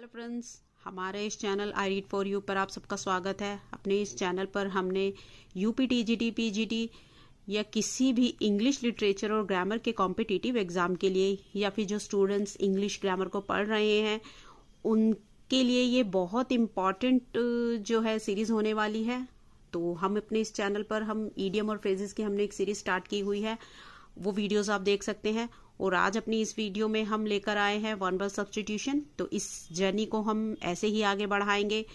Hello friends, हमारे इस channel I read for you पर आप सबका स्वागत है। अपने इस चैनल पर हमने यूपी टीजीटी पीजीटी या किसी भी इंग्लिश लिटरेचर और ग्रामर के कॉम्पिटिटिव एग्ज़ाम के लिए या फिर जो स्टूडेंट्स इंग्लिश ग्रामर को पढ़ रहे हैं उनके लिए ये बहुत इम्पॉर्टेंट जो है सीरीज़ होने वाली है। तो हम अपने इस चैनल पर हम ईडियम और फ्रेजेस की हमने एक सीरीज़ स्टार्ट की हुई है, वो वीडियोस आप देख सकते हैं। और आज अपनी इस वीडियो में हम लेकर आए हैं वन वर्ड सब्स्टिट्यूशन। तो इस जर्नी को हम ऐसे ही आगे बढ़ाएंगे।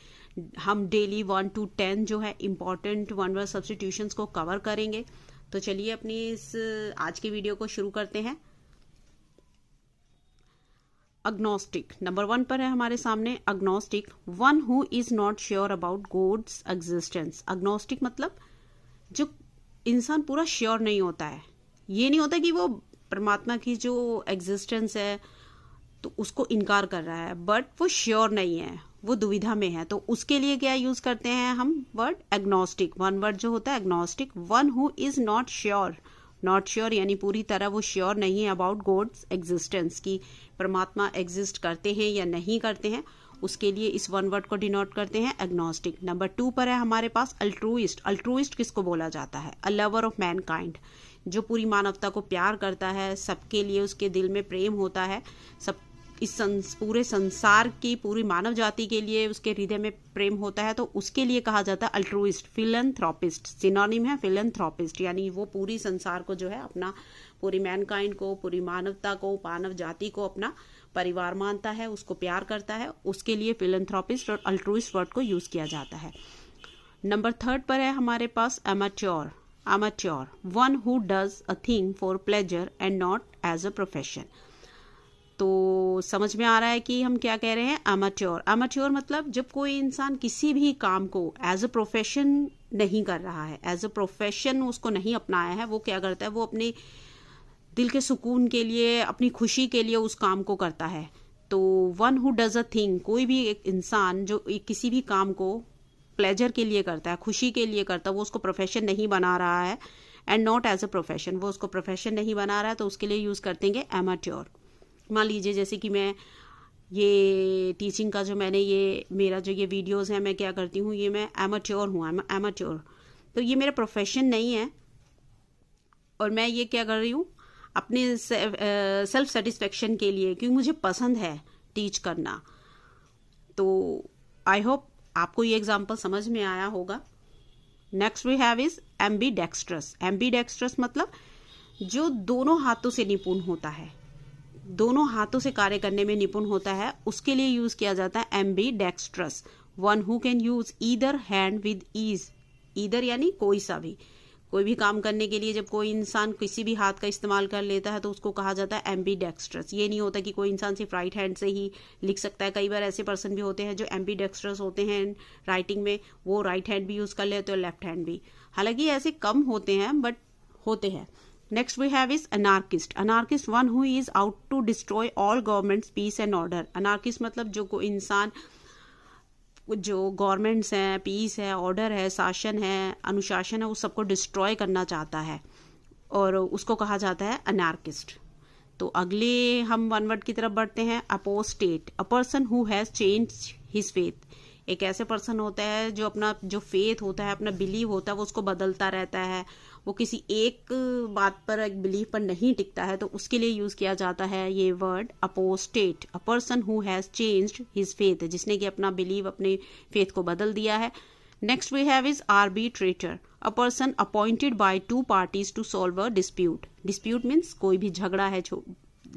हम डेली 1 to 10 जो है इम्पॉर्टेंट वन वर्ड सब्स्टिट्यूशंस को कवर करेंगे। तो चलिए अपनी इस आज की वीडियो को शुरू करते हैं। अग्नोस्टिक नंबर 1 पर है हमारे सामने। Agnostic, one who is not sure about god's existence. Agnostic मतलब जो इंसान पूरा श्योर नहीं होता है। ये नहीं होता कि वो परमात्मा की जो एग्जिस्टेंस है तो उसको इनकार कर रहा है, बट वो श्योर नहीं है, वो दुविधा में है। तो उसके लिए क्या यूज करते हैं हम वर्ड एग्नोस्टिक। वन वर्ड जो होता है agnostic, one who is not sure. Not sure यानी पूरी तरह वो श्योर नहीं है अबाउट गॉड्स एग्जिस्टेंस, की परमात्मा एग्जिस्ट करते हैं या नहीं करते हैं। उसके लिए इस वन वर्ड को डिनोट करते हैं एग्नोस्टिक। नंबर 2 पर है हमारे पास अल्ट्रुइस्ट। अल्ट्रुइस्ट किसको बोला जाता है? अ लवर ऑफ मैनकाइंड, जो पूरी मानवता को प्यार करता है, सबके लिए उसके दिल में प्रेम होता है, सब इस पूरे संसार की पूरी मानव जाति के लिए उसके हृदय में प्रेम होता है। तो उसके लिए कहा जाता है अल्ट्रुइस्ट। फिलैंथ्रोपिस्ट सिनोनिम है फिलैंथ्रोपिस्ट, यानी वो पूरी संसार को जो है अपना, पूरी मैनकाइंड को, पूरी मानवता को, मानव जाति को अपना परिवार मानता है, उसको प्यार करता है। उसके लिए फिलैंथ्रोपिस्ट और अल्ट्रुइस्ट वर्ड को यूज किया जाता है। नंबर 3 पर है हमारे पास amateur. Amateur, one who does a thing for pleasure and not as a profession। तो समझ में आ रहा है कि हम क्या कह रहे हैं? amateur। amateur मतलब जब कोई इंसान किसी भी काम को एज अ प्रोफेशन नहीं कर रहा है, एज अ प्रोफेशन उसको नहीं अपनाया है, वो क्या करता है, वो अपने दिल के सुकून के लिए, अपनी खुशी के लिए उस काम को करता है। तो one who does a thing, कोई भी एक इंसान जो किसी भी काम को प्लेजर के लिए करता है, खुशी के लिए करता है, वो उसको प्रोफेशन नहीं बना रहा है। And not as a profession, वो उसको प्रोफेशन नहीं बना रहा है, तो उसके लिए यूज करते हैं एमेच्योर। मान लीजिए जैसे कि मैं ये टीचिंग का जो मैंने ये मेरा जो ये वीडियोस है, मैं क्या करती हूँ, ये मैं एमेच्योर हूँ, एमेच्योर। तो ये मेरा प्रोफेशन नहीं है और मैं ये क्या कर रही हूँ अपने सेल्फ सेटिस्फेक्शन के लिए, क्योंकि मुझे पसंद है टीच करना। तो आई होप आपको ये एग्जाम्पल समझ में आया होगा। Next we have is ambidextrous. Ambidextrous मतलब जो दोनों हाथों से निपुण होता है, दोनों हाथों से कार्य करने में निपुण होता है, उसके लिए यूज किया जाता है ambidextrous. One who can use either hand with ease. Either यानी कोई सा भी, कोई भी काम करने के लिए जब कोई इंसान किसी भी हाथ का इस्तेमाल कर लेता है तो उसको कहा जाता है एम्बीडेक्स्ट्रस। ये नहीं होता कि कोई इंसान सिर्फ राइट हैंड से ही लिख सकता है। कई बार ऐसे पर्सन भी होते हैं जो एम्बीडेक्स्ट्रस होते हैं राइटिंग में, वो राइट हैंड भी यूज कर लेते हैं, लेफ्ट हैंड भी। हालांकि ऐसे कम होते हैं बट होते हैं। Next we have is anarchist. Anarchist, one who is out to destroy all governments peace and order. Anarchist मतलब जो कोई इंसान जो गवर्नमेंट्स हैं, पीस है, ऑर्डर है, शासन है, अनुशासन है, उस सबको डिस्ट्रॉय करना चाहता है और उसको कहा जाता है अनार्किस्ट। तो अगले हम वन वर्ड की तरफ बढ़ते हैं। Apostate, a person who has changed his faith. एक ऐसे पर्सन होता है जो अपना जो फेथ होता है, अपना बिलीव होता है, वो उसको बदलता रहता है, वो किसी एक बात पर, एक बिलीफ पर नहीं टिकता है। तो उसके लिए यूज किया जाता है ये word apostate. A person who has changed his faith, जिसने कि अपना बिलीव, अपने फेथ को बदल दिया है। Next we have is arbitrator, a person appointed by two parties to solve a dispute. Dispute means कोई भी झगड़ा है,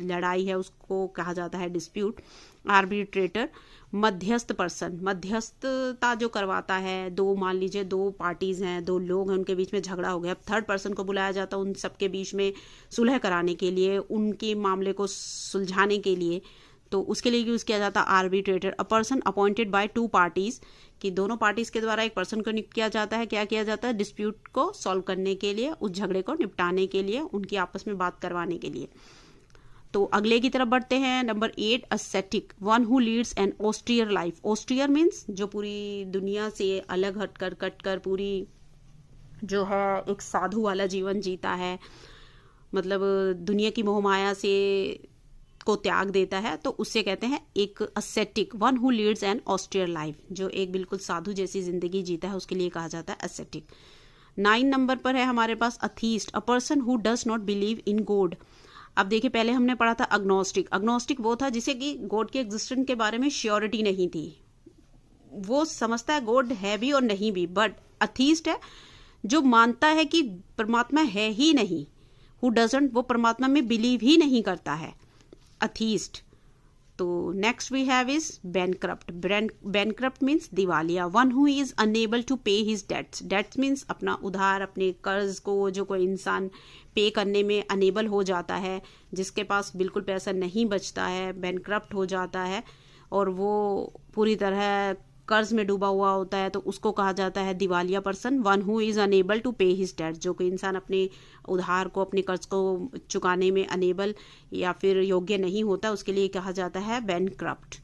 लड़ाई है, उसको कहा जाता है डिस्प्यूट। आर्बिट्रेटर, मध्यस्थ पर्सन, मध्यस्थता जो करवाता है, दो मान लीजिए दो पार्टीज हैं, दो लोग हैं, उनके बीच में झगड़ा हो गया, अब थर्ड पर्सन को बुलाया जाता है उन सबके बीच में सुलह कराने के लिए, उनके मामले को सुलझाने के लिए। तो उसके लिए यूज किया जाता है arbitrator. A person appointed by two parties, कि दोनों पार्टीज के द्वारा एक पर्सन को नियुक्त किया जाता है, क्या किया जाता है, डिस्प्यूट को सॉल्व करने के लिए, उस झगड़े को निपटाने के लिए, उनकी आपस में बात करवाने के लिए। तो अगले की तरफ बढ़ते हैं। Number 8, ascetic, one who leads an austere life. Austere means जो पूरी दुनिया से अलग हटकर, कटकर, पूरी जो है एक साधु वाला जीवन जीता है, मतलब दुनिया की मोहमाया से को त्याग देता है, तो उससे कहते हैं एक ascetic, one who leads an austere life, जो एक बिल्कुल साधु जैसी जिंदगी जीता है, उसके लिए कहा जाता है ascetic। 9 नंबर पर है हमारे पास atheist, a person who does not believe in god. अब देखिए पहले हमने पढ़ा था अग्नोस्टिक। अग्नोस्टिक वो था जिसे कि गॉड के एग्जिस्टेंस के बारे में श्योरिटी नहीं थी, वो समझता है गॉड है भी और नहीं भी। बट अथीस्ट है जो मानता है कि परमात्मा है ही नहीं, हु डजंट, वो परमात्मा में बिलीव ही नहीं करता है, अथीस्ट। तो next we have is bankrupt. Bankrupt means दिवालिया, one who is unable to pay his debts. Debts means अपना उधार, अपने कर्ज को जो कोई इंसान पे करने में अनेबल हो जाता है, जिसके पास बिल्कुल पैसा नहीं बचता है, बैंकक्रप्ट हो जाता है और वो पूरी तरह कर्ज में डूबा हुआ होता है, तो उसको कहा जाता है दिवालिया person. One who is unable to pay his debt, जो कोई इंसान अपने उधार को, अपने कर्ज को चुकाने में अनेबल या फिर योग्य नहीं होता, उसके लिए कहा जाता है बैंकक्रप्ट।